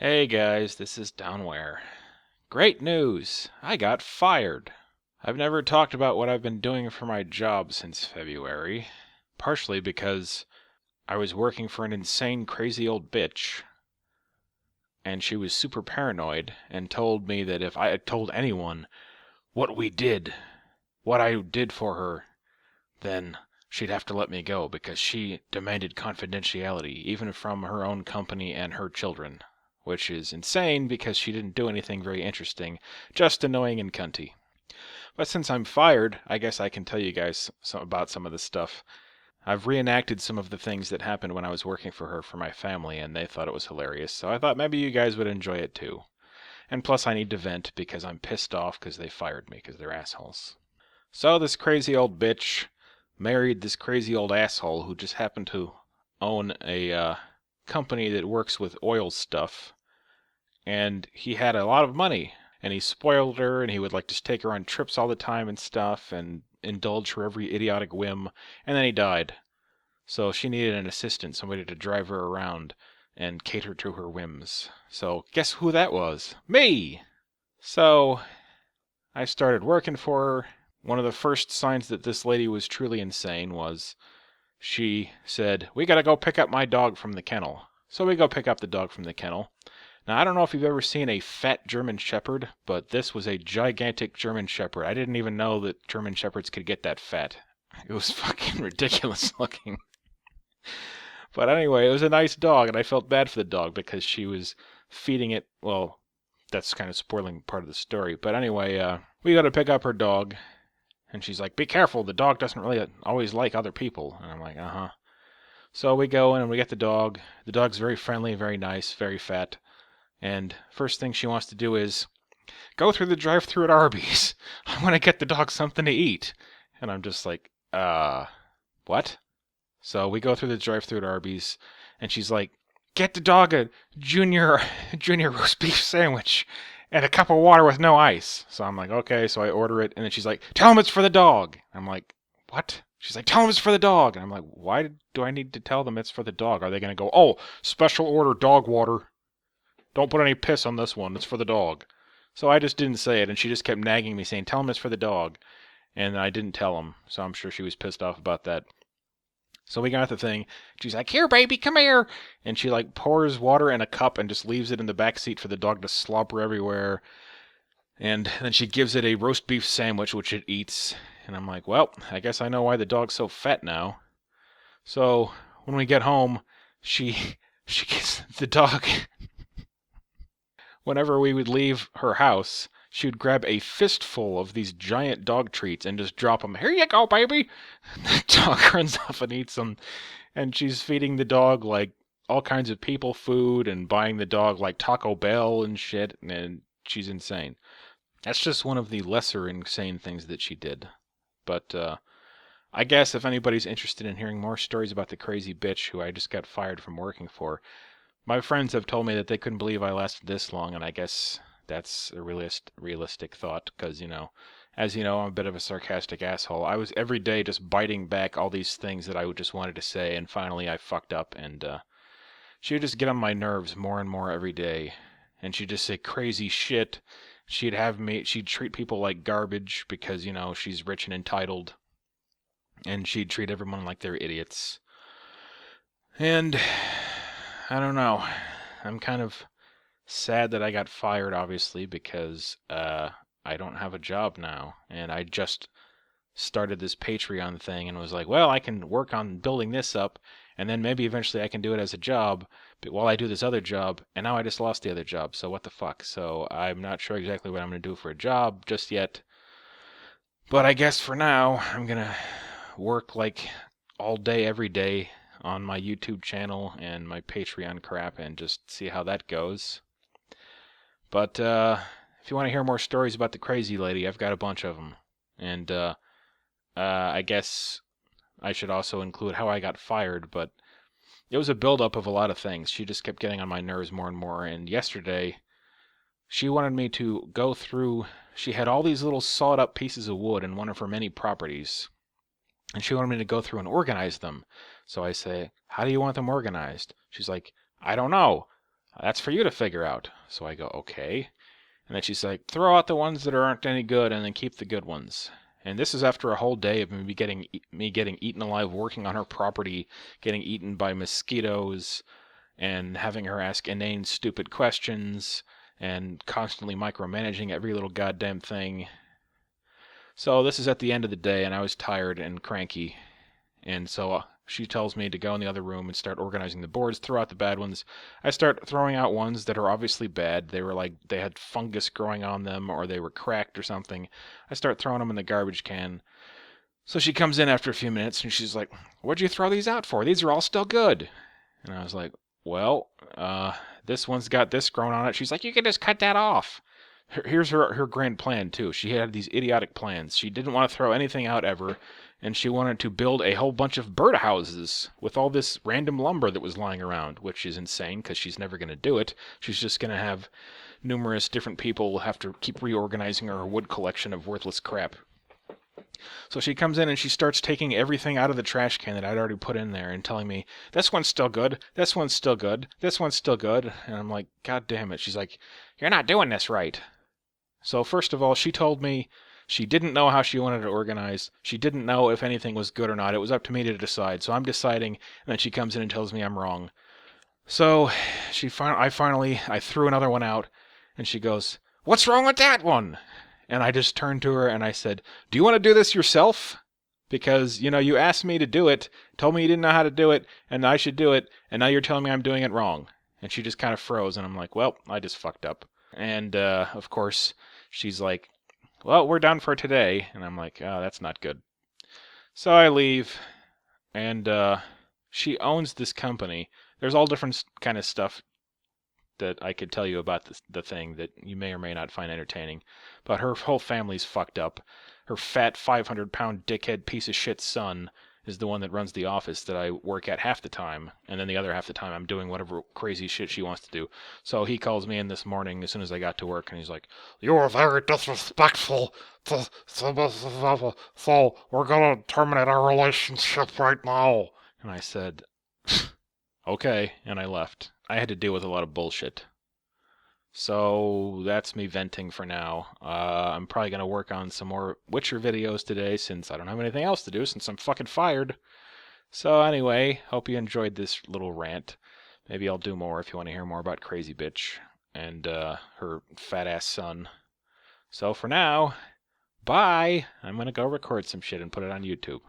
Hey guys, this is Downwhere. Great news! I got fired! I've never talked about what I've been doing for my job since February, partially because I was working for an insane, crazy old bitch, and she was super paranoid and told me that if I had told anyone what I did for her, then she'd have to let me go because she demanded confidentiality, even from her own company and her children. Which is insane because she didn't do anything very interesting, just annoying and cunty. But since I'm fired, I guess I can tell you guys about some of this stuff. I've reenacted some of the things that happened when I was working for her for my family, and they thought it was hilarious, so I thought maybe you guys would enjoy it too. And plus I need to vent because I'm pissed off because they fired me because they're assholes. So this crazy old bitch married this crazy old asshole who just happened to own a company that works with oil stuff, and he had a lot of money, and he spoiled her, and he would like just take her on trips all the time and stuff and indulge her every idiotic whim, and then he died. So she needed an assistant, somebody to drive her around and cater to her whims. So guess who that was? Me! So I started working for her. One of the first signs that this lady was truly insane was she said, "We gotta go pick up my dog from the kennel." So we go pick up the dog from the kennel. Now, I don't know if you've ever seen a fat German Shepherd, but this was a gigantic German Shepherd. I didn't even know that German Shepherds could get that fat. It was fucking ridiculous looking. But anyway, it was a nice dog, and I felt bad for the dog because she was feeding it. Well, that's kind of spoiling part of the story. But anyway, we got to pick up her dog, and she's like, "Be careful, the dog doesn't really always like other people." And I'm like, "Uh-huh." So we go in and we get the dog. The dog's very friendly, very nice, very fat. And first thing she wants to do is go through the drive-thru at Arby's. I want to get the dog something to eat. And I'm just like, what? So we go through the drive-thru at Arby's, and she's like, "Get the dog a junior junior roast beef sandwich and a cup of water with no ice." So I'm like, okay. So I order it, and then she's like, "Tell him it's for the dog." I'm like, what? She's like, "Tell him it's for the dog." And I'm like, why do I need to tell them it's for the dog? Are they going to go, "Oh, special order dog water. Don't put any piss on this one. It's for the dog." So I just didn't say it, and she just kept nagging me, saying, "Tell him it's for the dog." And I didn't tell him, so I'm sure she was pissed off about that. So we got the thing. She's like, "Here, baby, come here." And she like pours water in a cup and just leaves it in the back seat for the dog to slobber everywhere. And then she gives it a roast beef sandwich, which it eats. And I'm like, well, I guess I know why the dog's so fat now. So when we get home, she she gets the dog. Whenever we would leave her house, she would grab a fistful of these giant dog treats and just drop them. "Here you go, baby." The dog runs off and eats them. And she's feeding the dog like all kinds of people food and buying the dog like Taco Bell and shit. And she's insane. That's just one of the lesser insane things that she did. But I guess if anybody's interested in hearing more stories about the crazy bitch who I just got fired from working for, my friends have told me that they couldn't believe I lasted this long, and I guess that's a realistic thought, because, as you know, I'm a bit of a sarcastic asshole. I was every day just biting back all these things that I just wanted to say, and finally I fucked up, and she would just get on my nerves more and more every day, and she'd just say crazy shit. She'd treat people like garbage because, she's rich and entitled, and she'd treat everyone like they're idiots. And I don't know. I'm kind of sad that I got fired, obviously, because I don't have a job now. And I just started this Patreon thing and was like, well, I can work on building this up, and then maybe eventually I can do it as a job, but while I do this other job, and now I just lost the other job, so what the fuck? So I'm not sure exactly what I'm going to do for a job just yet. But I guess for now, I'm going to work like all day, every day on my YouTube channel and my Patreon crap and just see how that goes. But if you want to hear more stories about the crazy lady, I've got a bunch of them. And I guess I should also include how I got fired, but it was a buildup of a lot of things. She just kept getting on my nerves more and more, and yesterday she wanted me to go through. She had all these little sawed up pieces of wood in one of her many properties, and she wanted me to go through and organize them. So I say, "How do you want them organized?" She's like, "I don't know. That's for you to figure out. So I go, okay. And then she's like, throw out the ones that aren't any good and then keep the good ones. And this is after a whole day of me getting eaten alive, working on her property, getting eaten by mosquitoes, and having her ask inane, stupid questions, and constantly micromanaging every little goddamn thing. So this is at the end of the day, and I was tired and cranky, and so she tells me to go in the other room and start organizing the boards, throw out the bad ones. I start throwing out ones that are obviously bad. They were like, they had fungus growing on them, or they were cracked or something. I start throwing them in the garbage can. So she comes in after a few minutes, and she's like, what'd you throw these out for? These are all still good. And I was like, well, this one's got this growing on it. She's like, you can just cut that off. Here's her grand plan, too. She had these idiotic plans. She didn't want to throw anything out ever, and she wanted to build a whole bunch of birdhouses with all this random lumber that was lying around, which is insane because she's never going to do it. She's just going to have numerous different people have to keep reorganizing her wood collection of worthless crap. So she comes in and she starts taking everything out of the trash can that I'd already put in there and telling me, this one's still good, this one's still good, this one's still good. And I'm like, God damn it. She's like, you're not doing this right. So first of all, she told me she didn't know how she wanted to organize. She didn't know if anything was good or not. It was up to me to decide. So I'm deciding, and then she comes in and tells me I'm wrong. So I threw another one out, and she goes, what's wrong with that one? And I just turned to her and I said, do you want to do this yourself? Because, you asked me to do it, told me you didn't know how to do it, and I should do it, and now you're telling me I'm doing it wrong. And she just kind of froze, and I'm like, well, I just fucked up. And, of course, she's like, well, we're done for today. And I'm like, oh, that's not good. So I leave, and she owns this company. There's all different kind of stuff that I could tell you about the thing that you may or may not find entertaining. But her whole family's fucked up. Her fat 500-pound dickhead piece of shit son is the one that runs the office that I work at half the time, and then the other half the time I'm doing whatever crazy shit she wants to do. So he calls me in this morning as soon as I got to work, and he's like, you were very disrespectful, so we're gonna terminate our relationship right now. And I said, okay, and I left. I had to deal with a lot of bullshit. So that's me venting for now. I'm probably going to work on some more Witcher videos today since I don't have anything else to do since I'm fucking fired. So anyway, hope you enjoyed this little rant. Maybe I'll do more if you want to hear more about Crazy Bitch and her fat ass son. So for now, bye! I'm going to go record some shit and put it on YouTube.